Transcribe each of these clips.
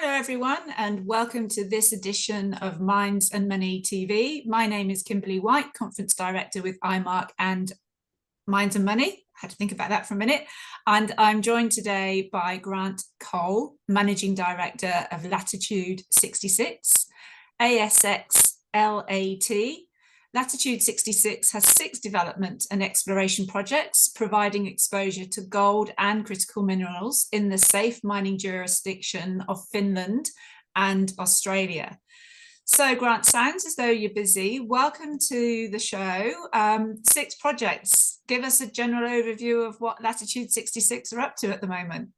Hello, everyone, and welcome to this edition of Minds and Money TV. My name is Kimberly White, Conference Director with IMARC and Minds and Money. I had to think about that for a minute. And I'm joined today by Grant Coyle, Managing Director of Latitude 66, ASX LAT. Latitude 66 has 6 development and exploration projects providing exposure to gold and critical minerals in the safe mining jurisdiction of Finland and Australia. So, Grant, sounds as though you're busy. Welcome to the show. 6 projects. Give us a general overview of what Latitude 66 are up to at the moment.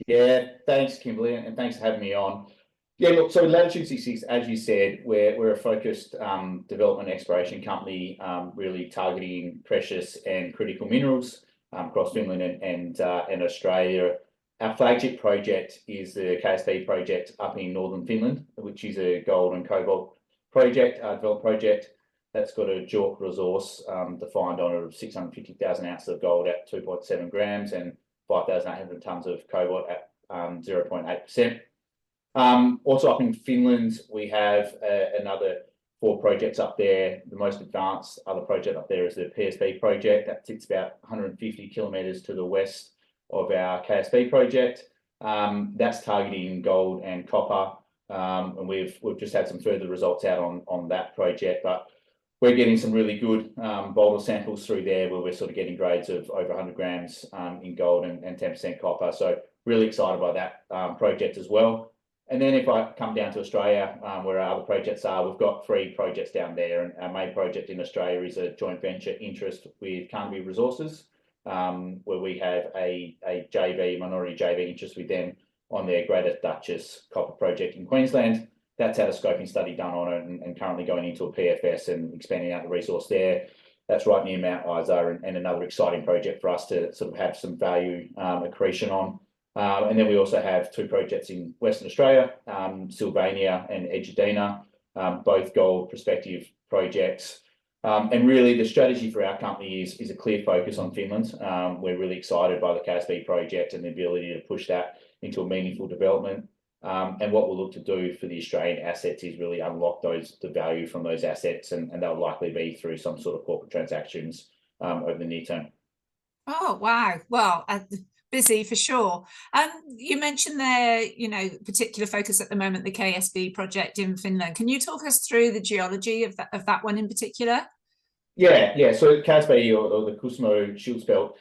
Yeah, thanks, Kimberly, and thanks for having me on. Yeah, look, so Latitude 66, as you said, we're a focused development exploration company, really targeting precious and critical minerals across Finland and Australia. Our flagship project is the KSB project up in northern Finland, which is a gold and cobalt project, development project that's got a JORC resource defined on it of 650,000 ounces of gold at 2.7 grams and 5,800 tonnes of cobalt at 0.8%. Also up in Finland, we have another 4 projects up there. The most advanced other project up there is the KSB project that sits about 150 kilometres to the west of our KSB project. That's targeting gold and copper, and we've just had some further results out on that project, but we're getting some really good boulder samples through there where we're sort of getting grades of over 100 grams in gold and 10% copper. So really excited by that project as well. And then if I come down to Australia, where our other projects are, we've got 3 projects down there. And our main project in Australia is a joint venture interest with Carnaby Resources, where we have a minority JV interest with them on their Greater Duchess copper project in Queensland. That's had a scoping study done on it and currently going into a PFS and expanding out the resource there. That's right near Mount Isa and another exciting project for us to sort of have some value accretion on. And then we also have 2 projects in Western Australia, Sylvania and Edgedina, both gold prospective projects. And really the strategy for our company is a clear focus on Finland. We're really excited by the KSB project and the ability to push that into a meaningful development. And what we'll look to do for the Australian assets is really unlock the value from those assets, and they'll likely be through some sort of corporate transactions over the near term. Oh, wow. Well, busy for sure. You mentioned there, particular focus at the moment, the KSB project in Finland. Can you talk us through the geology of that one in particular? Yeah. So KSB or the Kuusamo Shields Belt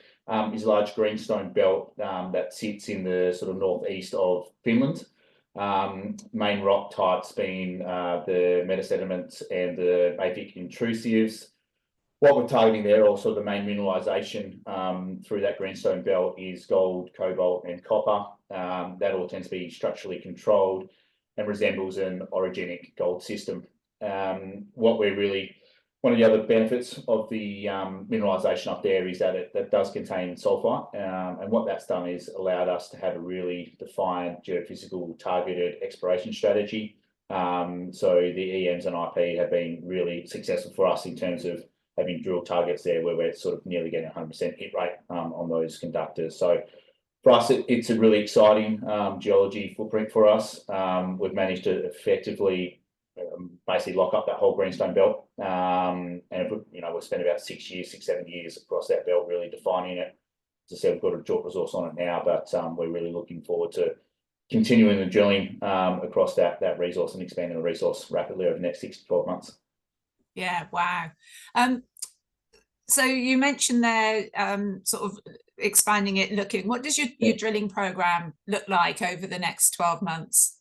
is a large greenstone belt that sits in the sort of northeast of Finland. Main rock types being the metasediments and the mafic intrusives. What we're targeting there, also the main mineralisation through that greenstone belt is gold, cobalt and copper. That all tends to be structurally controlled and resembles an orogenic gold system. One of the other benefits of the mineralisation up there is that it does contain sulfite, and what that's done is allowed us to have a really defined geophysical targeted exploration strategy. So the EMs and IP have been really successful for us in terms of having drill targets there where we're sort of nearly getting 100% hit rate on those conductors. So for us, it's a really exciting geology footprint for us. We've managed to effectively basically lock up that whole greenstone belt, and we've spent about 6-7 years across that belt really defining it. As I said, we've got a JORC resource on it now, but we're really looking forward to continuing the drilling across that resource and expanding the resource rapidly over the next 6 to 12 months. Yeah, wow. So you mentioned there sort of expanding it, what does your drilling program look like over the next 12 months?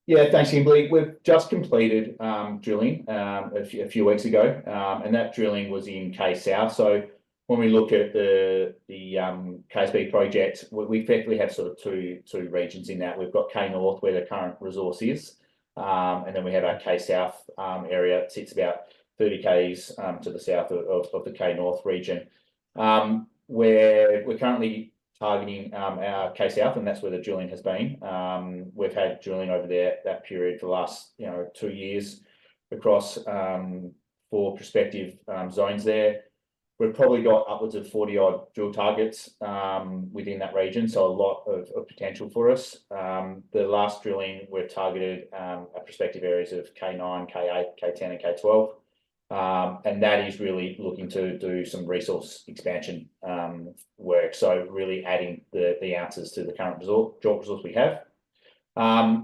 Yeah, thanks, Kimberly. We've just completed drilling a few weeks ago, and that drilling was in K South. So when we look at the KSB project, we effectively have sort of two regions in that. We've got K North, where the current resource is, and then we have our K South area. It sits about 30 k's to the south of the K North region. We're currently targeting our K South, and that's where the drilling has been. We've had drilling over there that period for the last 2 years across 4 prospective zones there. we've probably got upwards of 40 odd drill targets within that region, so a lot of potential for us. The last drilling we've targeted prospective areas of K9, K8, K10 and K12, and that is really looking to do some resource expansion work, so really adding the ounces to the current JORC resource we have.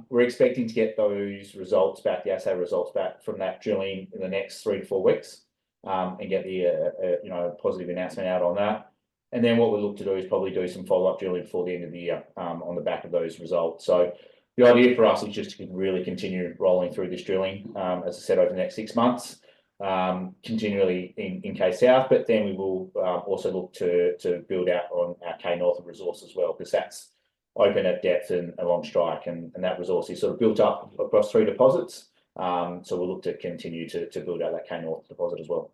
We're expecting to get those results back, the assay results back from that drilling in the next 3 to 4 weeks, and get the positive announcement out on that. And then what we look to do is probably do some follow-up drilling before the end of the year on the back of those results. So the idea for us is just to really continue rolling through this drilling, as I said, over the next 6 months, continually in K South, but then we will also look to build out on our K North resource as well, because that's open at depth and along strike, and that resource is sort of built up across 3 deposits. So we'll look to continue to build out that K North deposit as well.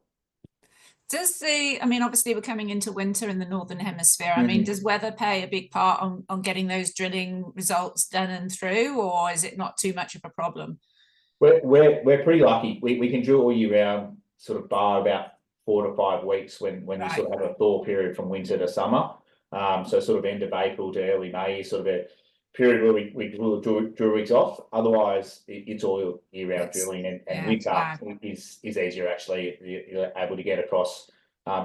Obviously we're coming into winter in the Northern Hemisphere. I mean, does weather play a big part on getting those drilling results done and through, or is it not too much of a problem? We're pretty lucky. We can drill all year round, sort of bar about 4 to 5 weeks when you sort of have a thaw period from winter to summer. So sort of end of April to early May is sort of a period where we drill rigs off. Otherwise, it's all year round drilling, and winter is easier actually. You're able to get across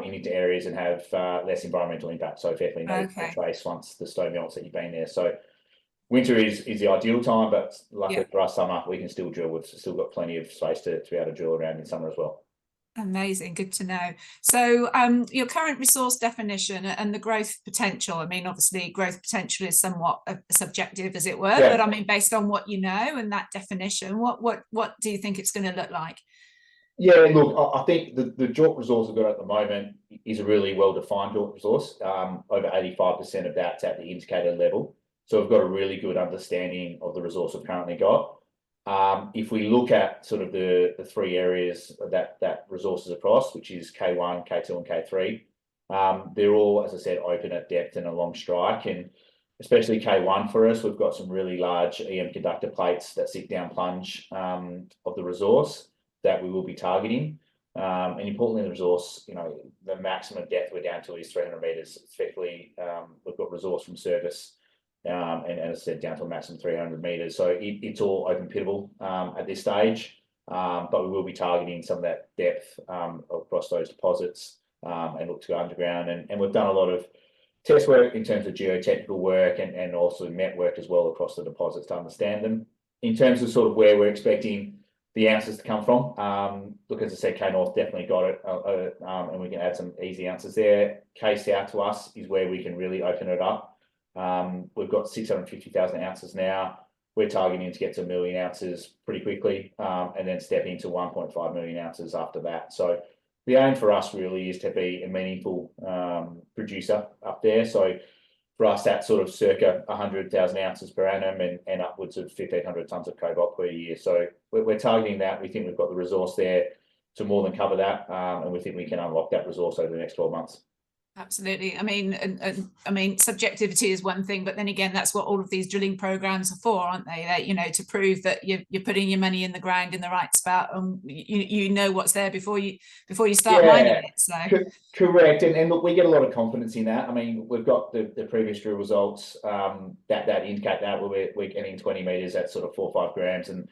into areas and have less environmental impact. So effectively no trace once the stone melts that you've been there. So winter is the ideal time, but luckily for us, summer we can still drill. We've still got plenty of space to be able to drill around in summer as well. Amazing, good to know. So your current resource definition and the growth potential, I mean, obviously growth potential is somewhat subjective, as it were, but I mean, based on what you know and that definition, what do you think it's going to look like? Yeah, look, I think the JORC resource we've got at the moment is a really well-defined JORC resource. Over 85% of that's at the indicated level. So we've got a really good understanding of the resource we've currently got. If we look at sort of the 3 areas that resources across, which is K1, K2 and K3, they're all, as I said, open at depth and along strike, and especially K1 for us, we've got some really large EM conductor plates that sit down plunge of the resource that we will be targeting. And importantly, the resource, the maximum depth we're down to is 300 meters. Effectively, we've got resource from surface, and as I said, down to a maximum 300 meters. So it's all open pitable at this stage, but we will be targeting some of that depth across those deposits and look to go underground. And we've done a lot of test work in terms of geotechnical work and also met work as well across the deposits to understand them. In terms of sort of where we're expecting the ounces to come from, look, as I said, K North definitely got it, and we can add some easy ounces there. K South to us is where we can really open it up. We've got 650,000 ounces now. We're targeting to get to 1 million ounces pretty quickly, and then step into 1.5 million ounces after that. So the aim for us really is to be a meaningful producer up there. So for us, that's sort of circa 100,000 ounces per annum and upwards of 1,500 tonnes of cobalt per year. So we're targeting that. We think we've got the resource there to more than cover that, and we think we can unlock that resource over the next 12 months. Absolutely. I mean, subjectivity is one thing, but then again, that's what all of these drilling programs are for, aren't they? That, to prove that you're putting your money in the ground in the right spot, and you know what's there before you start mining it. So correct. And look, we get a lot of confidence in that. I mean, we've got the previous drill results that indicate that we're getting 20 meters at sort of 4 or 5 grams and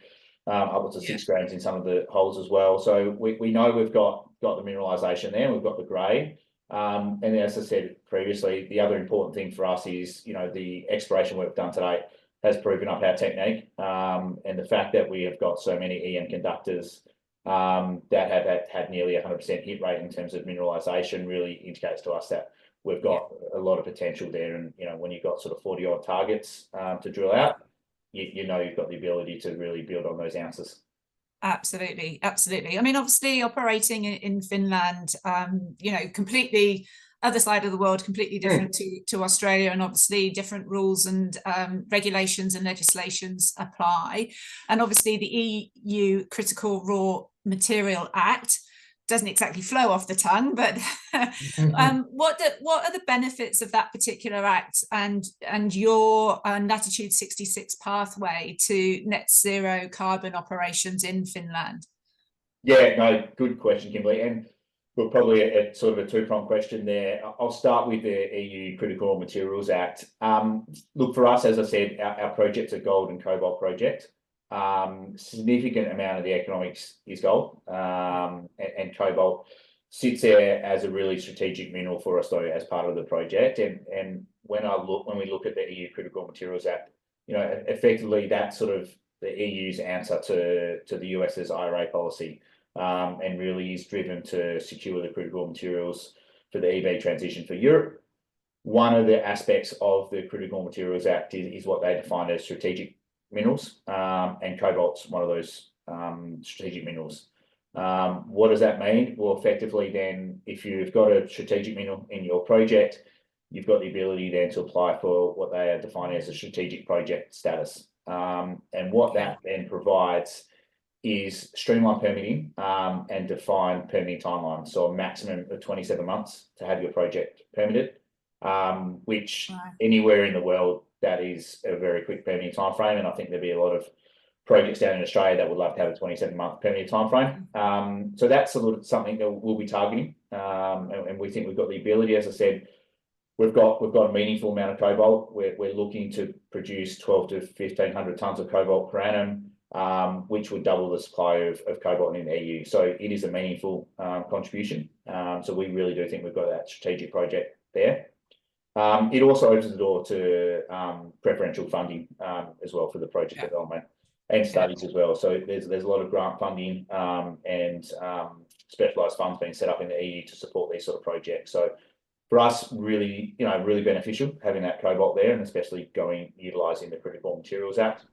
upwards of 6 grams in some of the holes as well. So we know we've got the mineralization there. We've got the grade. And as I said previously, the other important thing for us is, the exploration work done today has proven up our technique, and the fact that we have got so many EM conductors that have had nearly 100% hit rate in terms of mineralization really indicates to us that we've got a lot of potential there. And when you've got sort of 40 odd targets to drill out, you've got the ability to really build on those ounces. Absolutely. I mean, obviously operating in Finland, completely other side of the world, completely different to Australia, and obviously different rules and regulations and legislations apply. And obviously the EU Critical Raw Material Act doesn't exactly flow off the tongue, but what are the benefits of that particular act and your Latitude 66 pathway to net zero carbon operations in Finland? Yeah, no, good question, Kimberly. And Well, probably a sort of a two-pronged question there. I'll start with the EU Critical Raw Materials Act. Look, for us, as I said, our project's a gold and cobalt project. Significant amount of the economics is gold, and cobalt sits there as a really strategic mineral for us, though, as part of the project. And when we look at the EU Critical Materials Act, effectively that's sort of the EU's answer to the US's IRA policy. And really is driven to secure the critical materials for the EV transition for Europe. One of the aspects of the Critical Materials Act is what they define as strategic minerals, and cobalt's one of those strategic minerals. What does that mean? Well, effectively then, if you've got a strategic mineral in your project, you've got the ability then to apply for what they are defining as a strategic project status. And what that then provides is streamlined permitting and defined permitting timelines. So a maximum of 27 months to have your project permitted, which anywhere in the world, that is a very quick permitting timeframe. And I think there'll be a lot of projects down in Australia that would love to have a 27-month permitting timeframe. So that's something that we'll be targeting. And we think we've got the ability. As I said, we've got a meaningful amount of cobalt. We're looking to produce 12 to 1,500 tonnes of cobalt per annum, which would double the supply of cobalt in the EU. So it is a meaningful contribution. So we really do think we've got that strategic project there. It also opens the door to preferential funding as well for the project development and studies as well. So there's a lot of grant funding and specialised funds being set up in the EU to support these sort of projects. So for us, really, really beneficial having that cobalt there, and especially utilising the Critical Materials Act.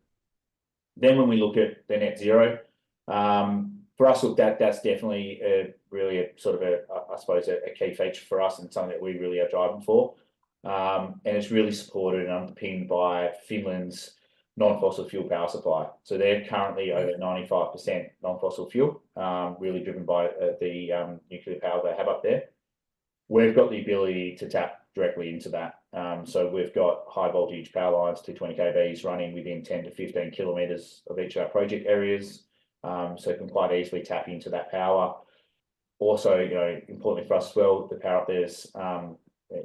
Then when we look at the net zero, for us, look, that's definitely really a sort of I suppose a key feature for us and something that we really are driving for. And it's really supported and underpinned by Finland's non-fossil fuel power supply. So they're currently over 95% non-fossil fuel, really driven by the nuclear power they have up there. We've got the ability to tap directly into that. So we've got high voltage power lines, 220 kVs running within 10 to 15 kilometres of each of our project areas. So can quite easily tap into that power. Also, importantly for us as well, the power up there is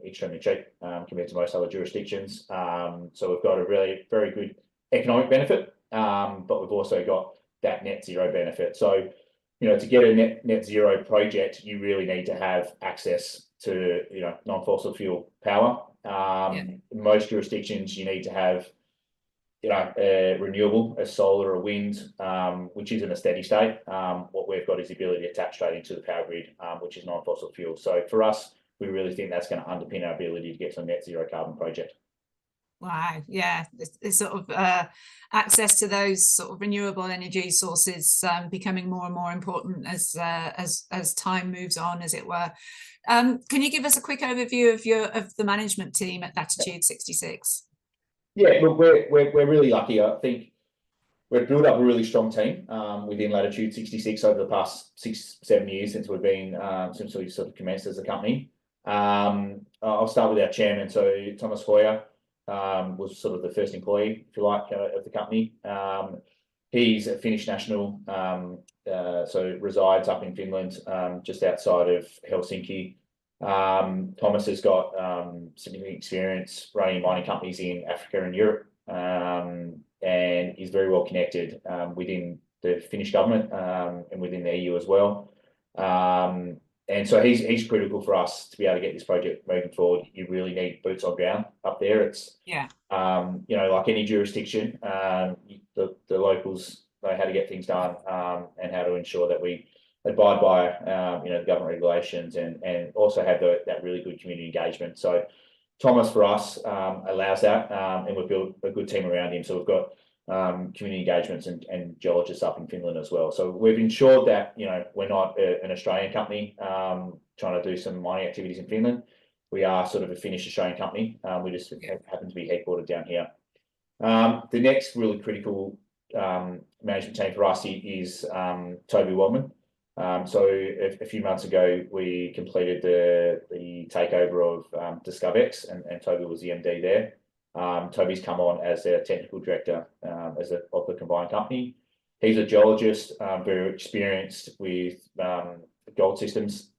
extremely cheap compared to most other jurisdictions. So we've got a really very good economic benefit, but we've also got that net zero benefit. So, to get a net zero project, you really need to have access to, non-fossil fuel power. Most jurisdictions, you need to have, a renewable, a solar, a wind, which isn't a steady state. What we've got is the ability to tap straight into the power grid, which is non-fossil fuel. So for us, we really think that's going to underpin our ability to get to a net zero carbon project. Wow, yeah, it's sort of access to those sort of renewable energy sources becoming more and more important as time moves on, as it were. Can you give us a quick overview of the management team at Latitude 66? Yeah, look, we're really lucky. I think we've built up a really strong team within Latitude 66 over the past 6-7 years since we sort of commenced as a company. I'll start with our chairman. So Thomas Coyle was sort of the first employee, if you like, of the company. He's a Finnish national, so resides up in Finland, just outside of Helsinki. Thomas has got significant experience running mining companies in Africa and Europe, and is very well connected within the Finnish government and within the EU as well. And so he's critical for us to be able to get this project moving forward. You really need boots on ground up there. It's like any jurisdiction, the locals know how to get things done and how to ensure that we abide by the government regulations and also have that really good community engagement. So Thomas for us allows that, and we've built a good team around him. So we've got community engagements and geologists up in Finland as well. So we've ensured that we're not an Australian company trying to do some mining activities in Finland. We are sort of a Finnish Australian company. We just happen to be headquartered down here. The next really critical management team for us is Toby Wellman. So a few months ago, we completed the takeover of Discovex, and Toby was the MD there. Toby's come on as their technical director of the combined company. He's a geologist, very experienced with gold systems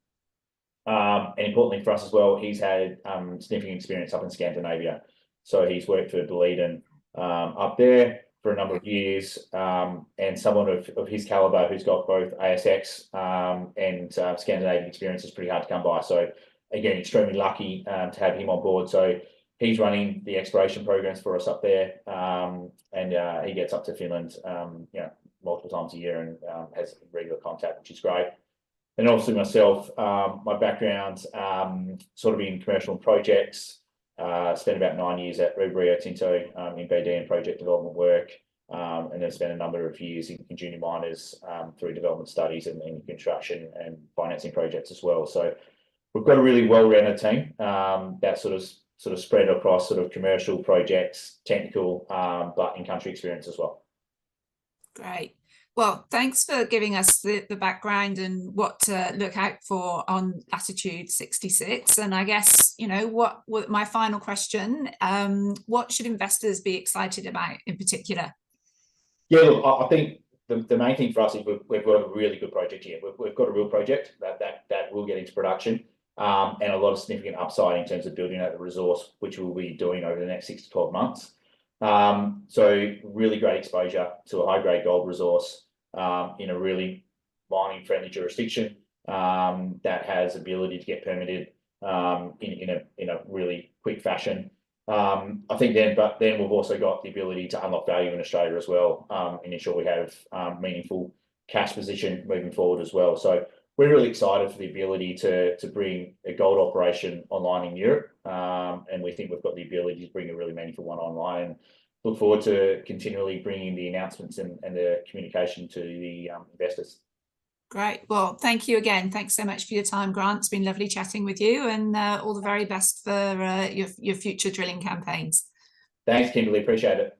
And importantly for us as well, he's had significant experience up in Scandinavia. So he's worked for Boliden up there for a number of years, and someone of his caliber who's got both ASX and Scandinavian experience is pretty hard to come by. So again, extremely lucky to have him on board. So he's running the exploration programs for us up there, and he gets up to Finland, multiple times a year and has regular contact, which is great. And also myself, my background sort of in commercial projects. Spent about 9 years at Rio Tinto in BD and project development work, and then spent a number of years in junior miners through development studies and construction and financing projects as well. So we've got a really well-rounded team that sort of spread across sort of commercial projects, technical, but in-country experience as well. Great. Well, thanks for giving us the background and what to look out for on Latitude 66. And I guess, what my final question, what should investors be excited about in particular? Yeah, look, I think the main thing for us is we've got a really good project here. We've got a real project that will get into production, and a lot of significant upside in terms of building out the resource, which we'll be doing over the next 6 to 12 months. So really great exposure to a high-grade gold resource in a really mining-friendly jurisdiction that has ability to get permitted in a really quick fashion. I think then we've also got the ability to unlock value in Australia as well, and ensure we have meaningful cash position moving forward as well. So we're really excited for the ability to bring a gold operation online in Europe, and we think we've got the ability to bring a really meaningful one online. And look forward to continually bringing the announcements and the communication to the investors. Great. Well, thank you again. Thanks so much for your time, Grant. It's been lovely chatting with you, and all the very best for your future drilling campaigns. Thanks, Kimberly. Appreciate it.